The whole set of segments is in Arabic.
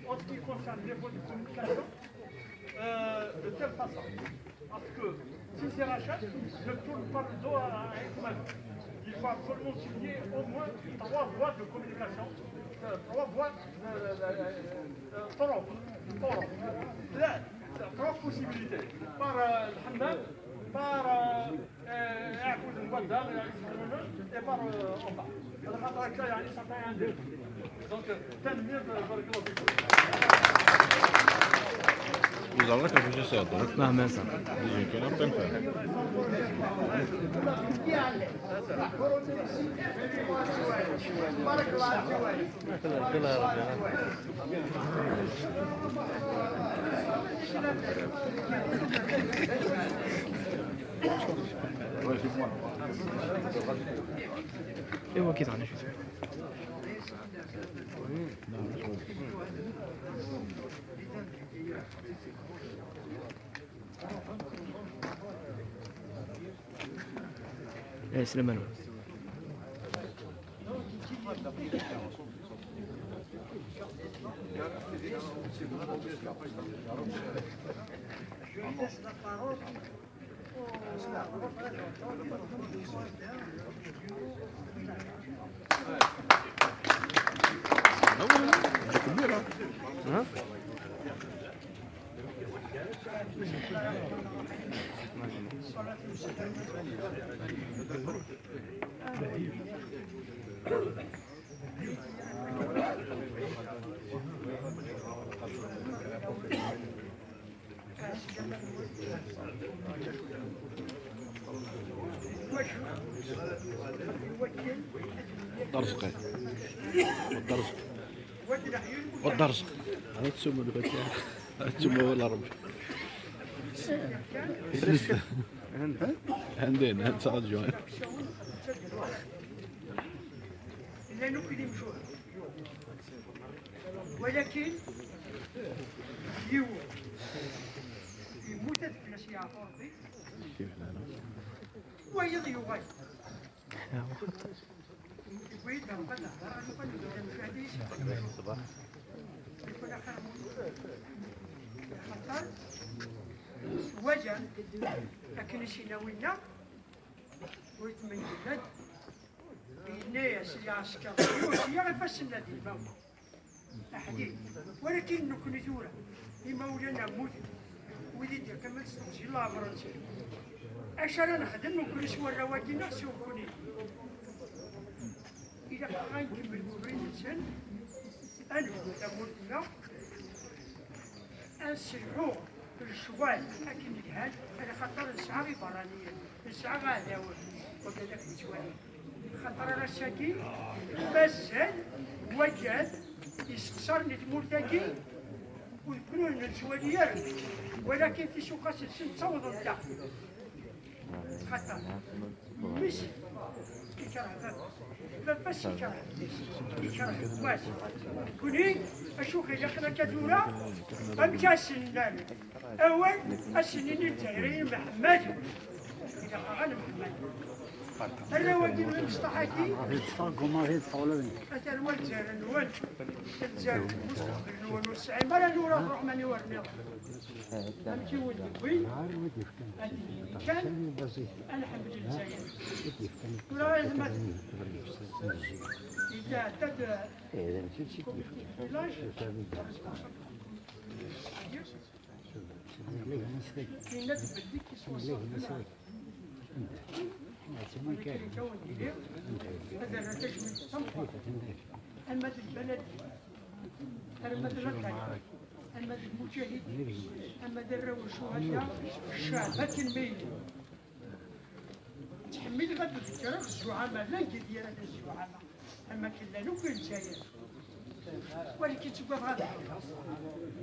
en ce qui concerne les voies de communication, de telle façon. Parce que si c'est rachat, ne tourne pas le dos à Ekman. Il faut absolument signer au moins 3 voies de communication, 3 voies طرق 3 possibilités. Par le hammam, par يعقود البدال et par en bas. هذا خاطر هكا يعني صافي عندي. Donc تنمير بارك الله فيكم. Vous avez quelque chose à dire? Non, mais ça. J'ai qu'un appel faire. ايوا كيتعني شويه. ايه سليمان. ها؟ الدرزقي والدرزق هذا تسمى الفتاة هذا تسمى ولا ربي عندنا هاد صعد جوان لا نكلم جوع ولكن اليوم يموت الناس يعرفوا ربي ويض يغير ويد ربنا خطر وجه لكن شينا وينا ويتمنى الناد الناس اللي عسكر وشي غيفاش النادي الموت الحديد ولكن نكون ثورة لما ولانا موت ودي ديال كما تستوجي الله مرتي اش انا نخدم ونكون سوا الرواقي نفسي ونكوني إذا غنكمل كل إنسان أنا لابدنا نسرعو الشوال لكن الجهاد على خاطر نسعى برانيا نسعى غاداوي وكذاك الشوال خاطر أنا ساكن مازال وجاد يسكسرني تمورتاكي ويكونوا الشواليات ولكن في سوق السن تصوض الداخل خاطر مش كيكره بس يكره واش كوني اشوف إذا كنا كثورة أمشي السنان أول السنين الجايين محمد إذا قال محمد أنا واجب المصلحتي كما هي تقولون أتى الوالد الوالد الزاد المستقبل الوالد والسعي ما لا نور الرحمن يورني أمشي ولدي وين كان أنا حمد الجزائر ولا لازم إذا تد المد البلد المد الركعي المد المجاهد المد الروي الشهداء الشعب الميت تحمل غد الذكرى الزعماء لا ديال هذا الزعماء اما كلا لو كان جاير ولكن تبقى بهذا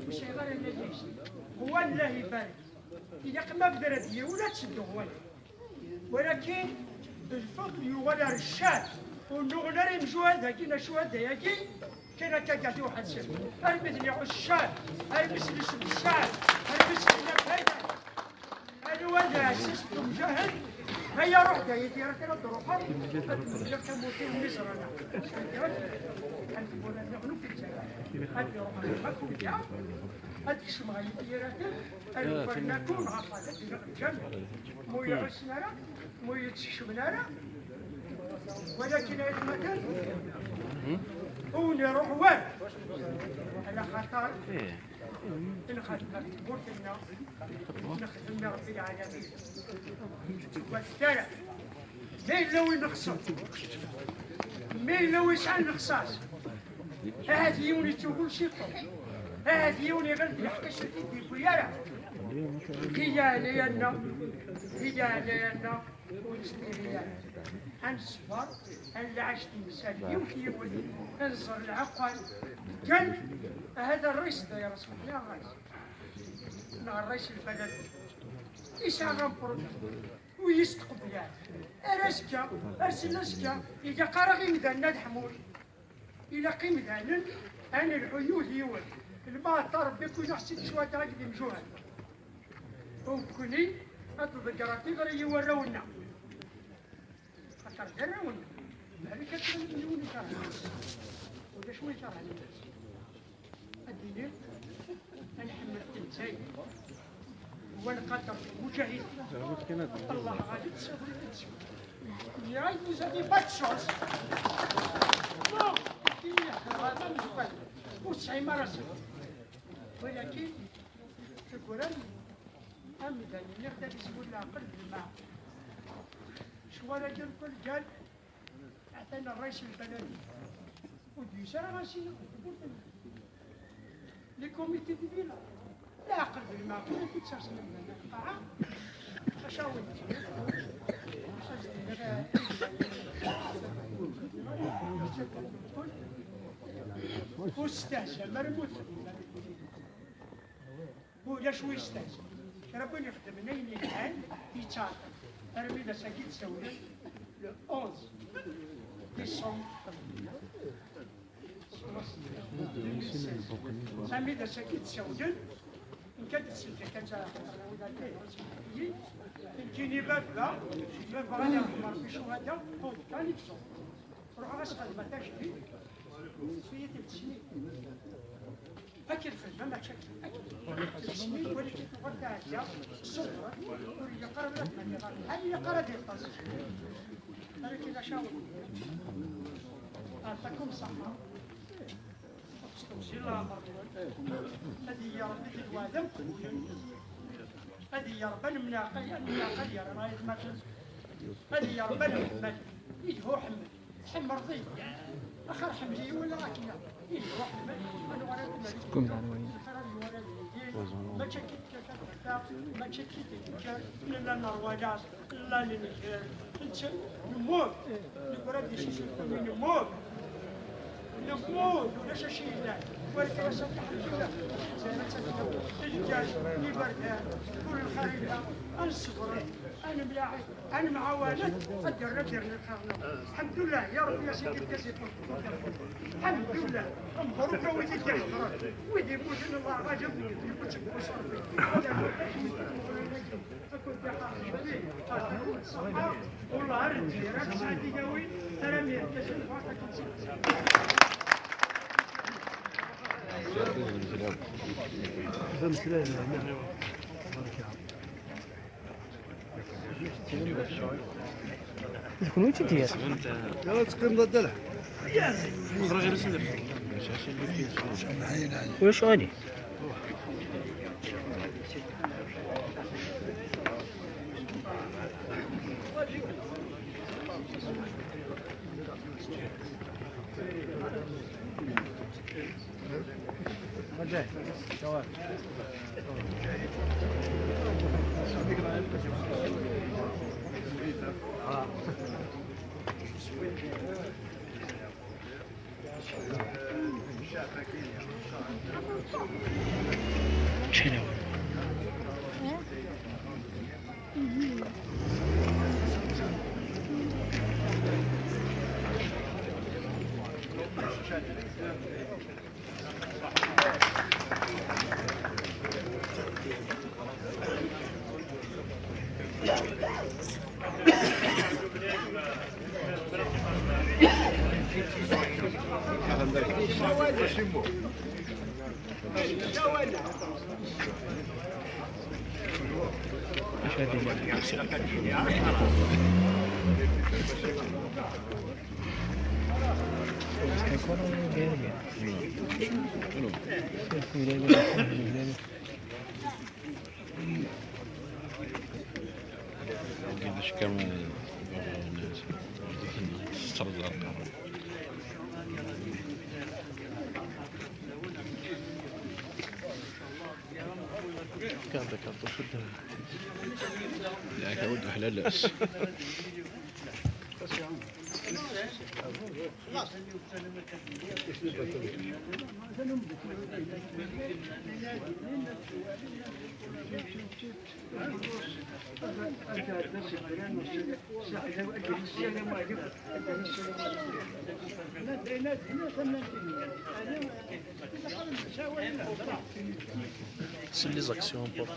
مش غير الناس هو الله يبارك إذا ما بدرت هي ولا تشدو هو ولكن الفضل يغنى الشاد ونغنى المجوهد كينا شهداء ياكي كاين كاكاتي واحد سير المثل الشاد المثل اسم الشاد المثل الفايدة هذا هو الاساس المجاهد هيا روح جاي دير كده الدروخه اللي كموتي مصر انا هنقول نحن في الجزائر هذه روح نفكوا فيها هذيك الشمعة ديالها الفناكون عطات الجنة مو يعسنا مو يتشمنا ولكن هذا المكان هو نروح وين على خاطر نخدم بورتنا نخدم ربي العالمين والثالث ما لو نخسر ما لو يسعى نخصاص هذه يوني تقول شي طول هذه يوني غير يحكي شي وياها هي لينا ونستريح هنصبر اللي عشت مسالي وكيف ننظر العقل قال هذا الرئيس ده يا رسول الله الرئيس الرئيس البلد يسعى غنبرد ويستقبل أرسكا أرسلسكا إذا قرغي مدانا الحمول إلى قيمدانا أنا الحيوث يول الباطل ربي كون يحسن شوية راجل مجوهر وكوني أتذكرتي غير يورونا خاطر درونا هذيك كترون شرح ولا شوي شرح للناس الدين نحمل التنسي ونقدر المجاهد الله غادي تسوي يا يزادي باتشوس نو كيما هذا مزبل وتسعي مراسم ولكن في القرآن أمدا يقدر يسوي العقل بالماء شوارع ديال الكل قال عطينا الرئيس البلدي ودي سرا غاسينا لي كوميتي دي فيلا لا عقل بالماء ولا تتسرسل من القاعة أشاور واستهزأ مرموت ولا شوي استهزأ ربنا يخدم نين الآن يتعاطى أرمينا ساكيت سويا le 11 décembre 2016 أرمينا ساكيت سويا إن كانت السلكة كانت تجيني بابلا ما بغاني نمر في شهداء خذ كان يكسر روح أسقط ما تشري في 3 سنين أكل خدمة ما تشكل أكل سنين ولكن تغطى هكذا الصورة وريا قرب لك من يغار هل يقرب يقص ولكن أشاور أعطاكم صحة استوصي الله مرة هذه يا ربي تتوادم هذه يا ربي المناقل يا رايد مثل هذه يا ربي محمد يجهو حمد حمد رضي أخر حمدي ولا راكنا يجهو حمد أنا وراك ما تشكيت ما تشكيت لا نروجاس لا لنجير نموت نقرأ دي شيء نموت ولا شيء لا ولكن أصبح الجنة الجاج نبردها كل الخريطة الصبر أنا ملاحظ أنا معاونة أدرنا الخرنة الحمد لله يا رب يا سيدي الكاسي الحمد لله مبروك ويدي تحضر ويدي بوزن الله راجل يبوش بوصرفي والله رجلي راك سعدي قوي أنا ميركز الفاتح شكون وين تدير؟ يلا تقيم ضد الدلع خرج رسل واش غادي؟ رجع شوال شنو؟ ايش هذه؟ قديش كم الناس تسترد الأرقام. كان ذكرت وشدها. لا كود حلال لأس. C'est les actions pour.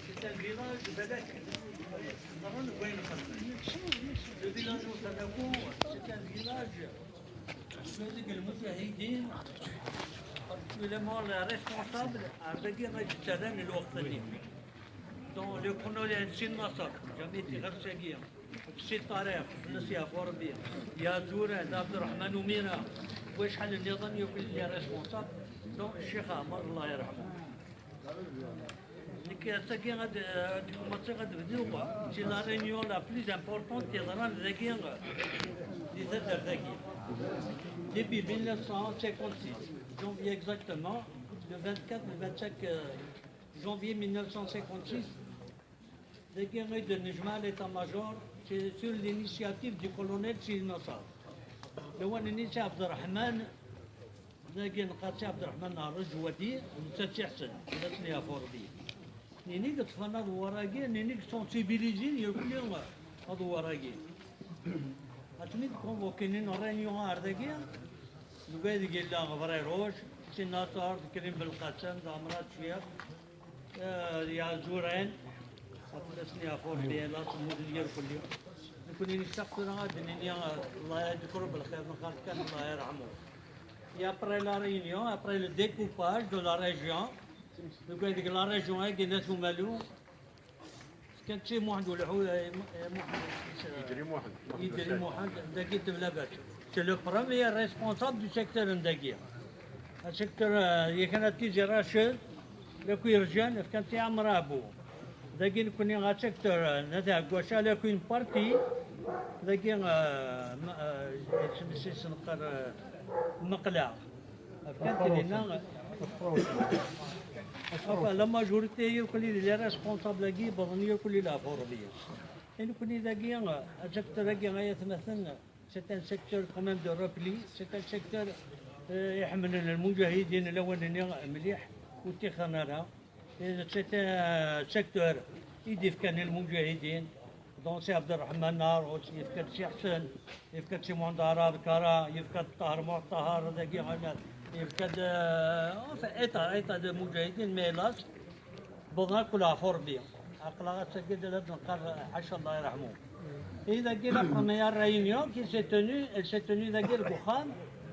C'est un village de Belek. Le village de Sanako, c'est un village. المجاهدين particulièrement le responsable avec الرجال الوطني. Donc le colonel Sin Nasser, jamais été غير في طريق نسيا فوربي يا زورة عبد الرحمن ومينا وشحال النظام يقول لي ريسبونسابل دونك الشيخ عمر الله يرحمه. C'est la réunion la plus importante qui est dans la guerre depuis 1956, janvier exactement, le 24 le 25 janvier 1956, la guerre de Nejma, l'état-major, c'est sur l'initiative du colonel Silnosa. Le one initié Abdelrahman, la guerre de Abdelrahman a rejoint, c'est Tchersen, c'est la Forbi. نيني قطفنا دواراجي نيني سنسيبيليزين يقولون دواراجي أتمنى كونفوكينين رينيون هارداجي نقول يقول لا غفري روش سيناتور كريم بالقاسم دامرات شيخ يا زورين أفلسني أفور بيلا سمود اليوم كل يوم نكون نستقبل هذا الله يذكره بالخير نخاف كان الله يرحمه. Et après la réunion, après le découpage de la région, donc la région est Guinée Malou. كان شيء واحد ولا هو يدري واحد دقيق تبلغت. C'est le premier responsable du secteur ndagir. Le secteur يكون تيجي راشد لكو يرجع كان تي عمر ابو. دقيق كوني غا secteur نتا غوشا لكو une partie دقيق سمسي سنقر مقلع. كانت لنا Enfin, la majorité, il y a les responsables qui sont la Forbier. Et nous c'est un secteur quand même de repli, c'est un secteur يحمل المجاهدين الأولين مليح وتخنرها. C'est un secteur يدف كان المجاهدين. Donc c'est عبد الرحمن نار يفكر شيخ حسن يفكر سيمون دارار كارا يفكر طاهر معطهر ذاكي عمل يفكر état de مجاهدين ميلاس بغنا كلها فوربيا أقلقت سجد لابن قر حشا الله يرحمه. إذا جينا première réunion qui s'est tenue ذاكي البخام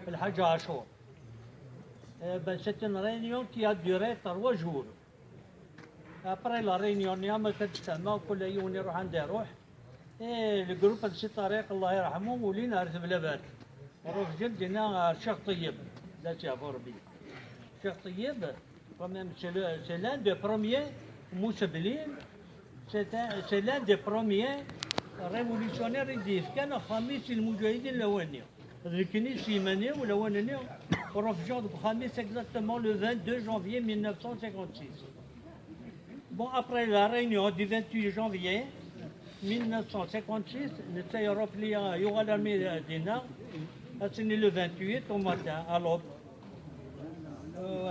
الحج عاشور. C'est une réunion qui a duré 3 jours. Après la réunion نياما تجتمع كل يوم يروح عنده يروح. le groupe de طريق الله يرحمه ولينا رتب لبات. نروح جدنا الشيخ طيب لا تعرفوا ربي. الشيخ طيب quand même c'est l'un des premiers موسبلين. C'est l'un des premiers révolutionnaires يديف كان خميس المجاهدين الأولين. ذكني سيماني والأولين ورفجوا خميس exactement le 22 janvier 1956. Bon, après la réunion du 28 janvier 1956, نتايا Européen يوغا l'armée دينا أسني le 28 au matin à l'aube.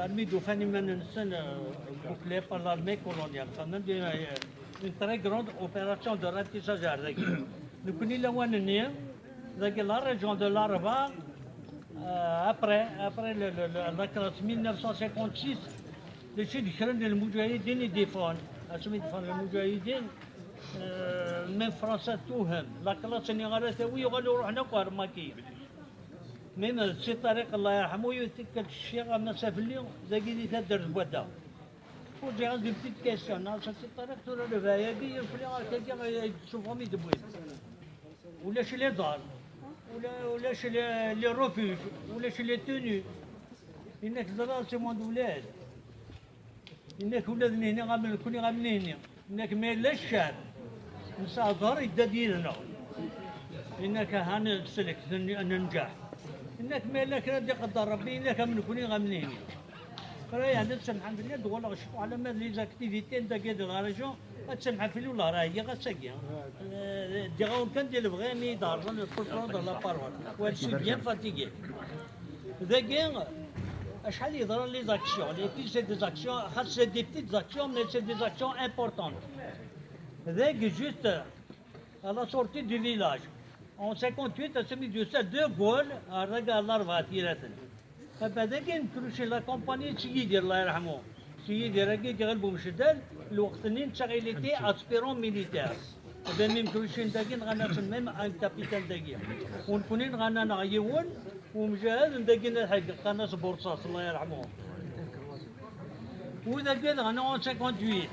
Armée d'Oufani Manensen bouclée par l'armée coloniale. Quand même une très grande opération de ratissage à Nous connaissons la Wanania, la région de l'Arva, après la classe 1956, les chefs de المجاهدين يديفون، اسمي يديفون المجاهدين من فرنسا توهم، لا كلاس اللي غارثوي وقالوا روحنا كوارماكي. من سي طريق الله يرحمه يتكل الشيخ مسافة اليوم ذاكي اللي تدرس بودا. وجي عندي بتيت كيسيون، سي طريق تورا لو فاياكي يفلي كاكا يشوفهم يدبوين. ولاش لي دار، ولاش لي روفيج، ولاش لي توني. إنك دراسة موند ولاد. إنك ولادنا هنا غامل كوني غاملين هنا. إنك ما لا الشعب. نساء ظهر يدا ديالنا. إنك هانا سلك ننجح. إنك ما لك ردي قدر ربي إنك من كوني غاملين. فراي هذا الحمد لله دول غشوا على ما لي زاكتيفيتي نتا كي لا ريجون تسمح في ولا راهي غاساكي دي غاون كان ديال البغامي دار الفولكلور دو لا بارول وهادشي بيان فاتيكي ذاكي شحال يضرا لي زاكسيون لي بي سي دي زاكسيون خاص دي بتيت زاكسيون مي سي دي زاكسيون امبورطونت ذاك جوست à la sortie du village en 58 a semi de ça de Gaulle à regarder l'arva tiratan فبعدين كنمشي لا كومباني سيدي الله يرحمه سيدي راكي كيغلبوا مشدال الوقت اللي نشغيليتي اسبيرون ميليتير هذا ما يمكنش نداكي غنرسم ميم ان كابيتان داكي ونكونين غانا نغيون ومجهز نداكي نلحق قناص بورصاص الله يرحمه وإذا قال غانا 58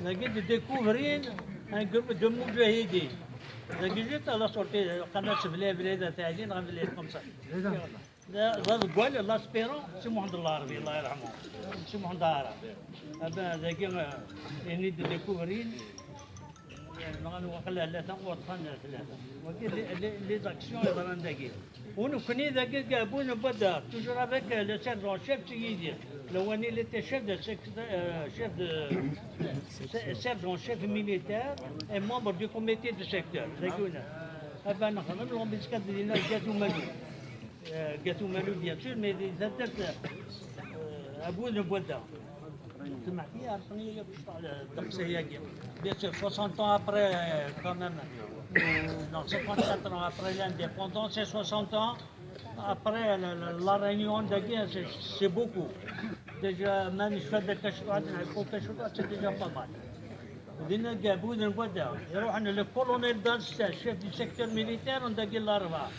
لقيت ديكوفرين ان جروب دو مجاهدين لقيت جيت على صورتي قناص بلاد تاعين غنبلي خمسه ضد قول لاسبيرون سي محمد العربي الله يرحمه سي محمد العربي هذا ذاك يعني ديكوفرين يعني وخلى لا تنقوط خلنا ثلاثه وكاين لي زاكسيون يضرن ذاك ونكوني ذاك جابون بدا توجور افيك لو سيرجون شيف سيدي لو اني اللي شيف دو شيف دو سيرجون شيف ميليتير اي ممبر دو كوميتي دو سيكتور ذاك هنا هذا نخدم لهم بيسكات ديالنا جاتو مالو gâteau malou bien sûr, mais les adeptes à bout de bois d'art. Bien sûr, 60 ans après, quand même, non, 54 ans après l'indépendance et 60 ans après la réunion de guerre, c'est beaucoup. Déjà, même je fais des cachetoirs, c'est déjà pas mal. دينا جابوا لنا البدا يروح عند الكولونيل دانس الشيف دي سيكتور ميليتير ونداقي الاربعه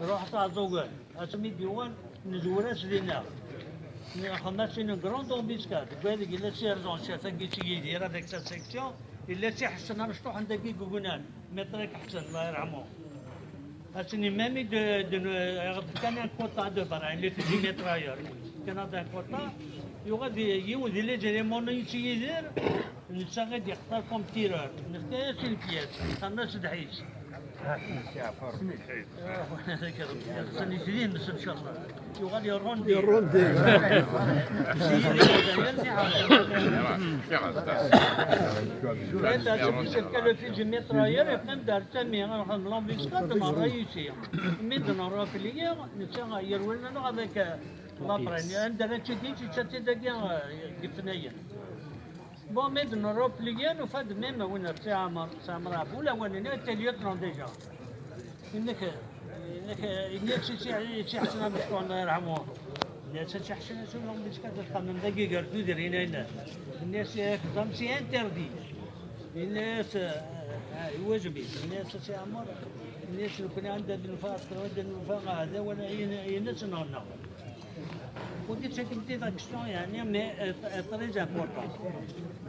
روح تاع زوغل اسمي ديوان نزوراس لينا خمس سنين كروند امبيسكات بالك الا سيرجون شاف كي يدير هذيك سا سيكسيون الا سي حسن مشطوح عندك كوكونان مترك حسن الله يرحمه اسني مامي كان ان كوطا دو برا اللي تجي متراير كان هذا كوطا يغادي يودي لي جريمون يدير نتساعد يختار كوم تيرور نختار البياس الناس دحيش سني سنين بس ان شاء الله يغادي يروندي هذا في جميع تراير يقدم دار تامي غنخدم لامبيسكات مع الرئيسيه ميدنا رافليه نتساعد يرونا هذاك لابرين عندنا تشدي تشتي دقيقه قفنيه بون ميد نروب ليان وفاد ميم وين عمر سامرا ولا وين تليوترون ديجا انك شي حسن مشكور الله يرحمه الناس شي حسن شنو بيسكات تخمم دقيقه تدير هنا الناس خدام سي انتردي الناس واجبي الناس سي عمر الناس اللي كنا عندها النفاق هذا ولا الناس نهنا ودي تشكلتي داكسيون يعني مي تري امبورطون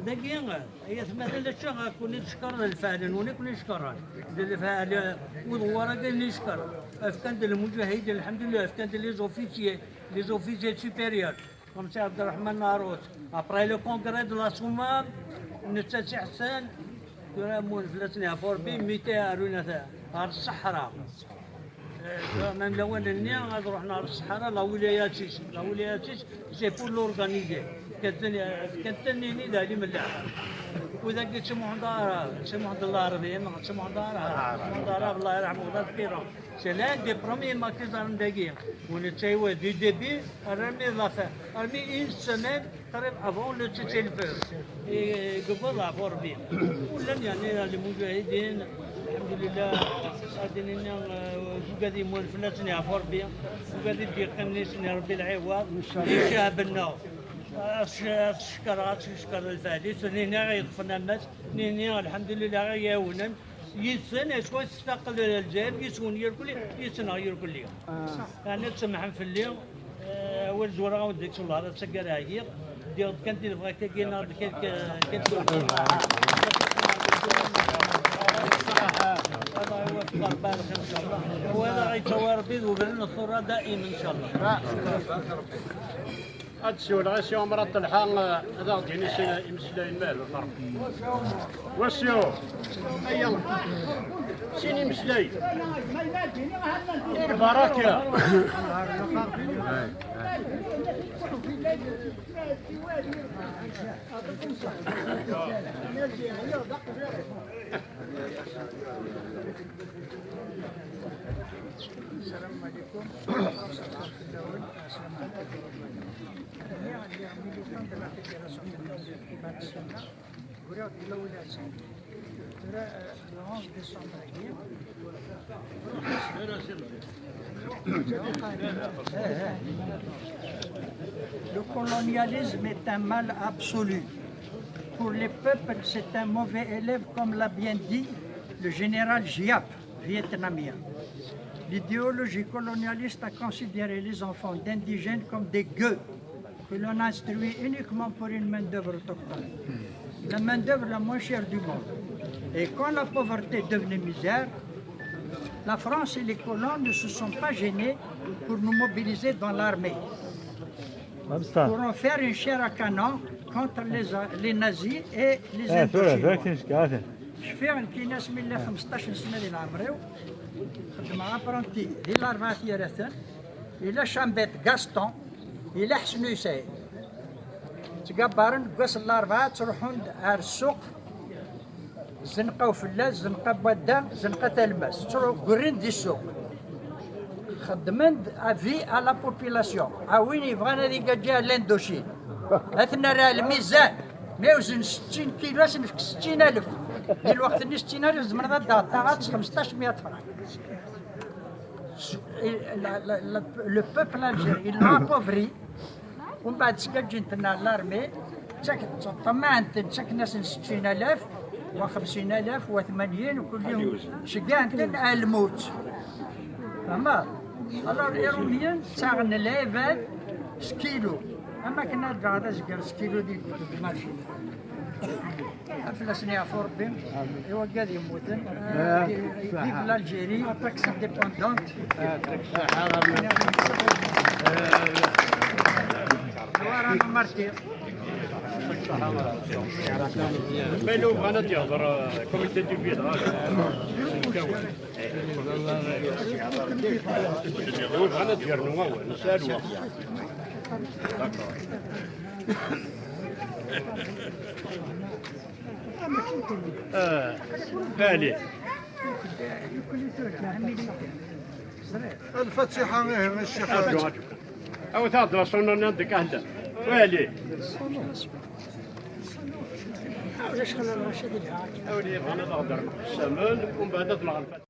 داكيا هي مثلا الشغل كوني تشكر الفاعلين ونكون نشكر الفاعل ودوارا كاين نشكر افكان المجاهدين الحمد لله افكان لي زوفيسيي سوبيريور كوم سي عبد الرحمن ناروت ابري لو كونغري دو لا سومال نتسع حسان يرامون فلسطين فوربي 200 ارونا على الصحراء من الاول النيا غادي رحنا للصحراء لا ولاياتيش سي بور لورغانيزي كتنيني دالي من الاخر واذا قلت سي محمد العربي الله يرحمه ذكره سي لان دي برومي ماكيزان داكي ونتايوا دي ديبي رمي لافا رمي اون سيمين قريب افون لو تيلفور قبل عبور بيه ولا يعني المجاهدين الحمد لله غادي وقاعد يمولف الناس يعفو ربي وقاعد يدير قنيس ربي العوض يشابنا شكر الفارس هنا غيطفنا الناس هنا الحمد لله غياونا يسن شوي يستقل الجيب يسون يركل يسن يركل يعني تسمح في الليل ولد ورا وديك الله هذا تسكر هاي ديال كانت تبغى كاينه كانت الله يوفق بارك ان شاء الله وهذا غيتوار بيض وبرن الثوره دائما ان شاء الله هاد السؤال غاسي عمرها الحال هذا غادي يمسلا المال والضرب واسيو ايا سيني مسلاي البركه السلام عليكم. Le colonialisme est un mal absolu. Pour les peuples, c'est un mauvais élève, comme l'a bien dit le général Giap, vietnamien. L'idéologie colonialiste a considéré les enfants d'indigènes comme des gueux que l'on instruit uniquement pour une main-d'œuvre autochtone. La main-d'œuvre la moins chère du monde. Et quand la pauvreté devenait misère, la France et les colons ne se sont pas gênés pour nous mobiliser dans l'armée. Pour en faire une chair à canon contre les nazis et les Indochinois. شفيع كي ناس من اللي 15 سنه اللي عمريو خدم مع برونتي الى 4 ثيرات الى شامبيت غاستون الى حسن يساي تقبرن قاس الاربعه تروحون على السوق زنقه وفلاس زنقه بودا زنقه تلماس تروحوا قرين دي السوق خدمن افي على بوبيلاسيون وين يبغانا اللي جا لاندوشين اثنا راه الميزان 160 كيلو نفك 60,000 الوقت اللي 60,000 زمن غدا طاغات 1500 فرنك. لو بوبل الجيري لو ابوفري ومن بعد تجي انتنا لارمي طمع انت ناس 60,000 و50,000 و80 وكل يوم شقا انت الموت فهمت. الوغ الايروبيان تاغن العباد سكيلو اما كنا نقعد ازقر سكيلو ديال المارشي افلاس يعفو ربي ايوا كاع يموتن كيف الجيري اتاكس ديبوندونت رانا مارتير بينو بغانا تيهضر كوميتي دو فيل بغانا ديرنو هو نسالو بالي الفاتحة غير الشيخ أو تهضر صنع عندك أهلا والي أولي بغانا نهضر السمن ومن بعد نطلع الفاتحة.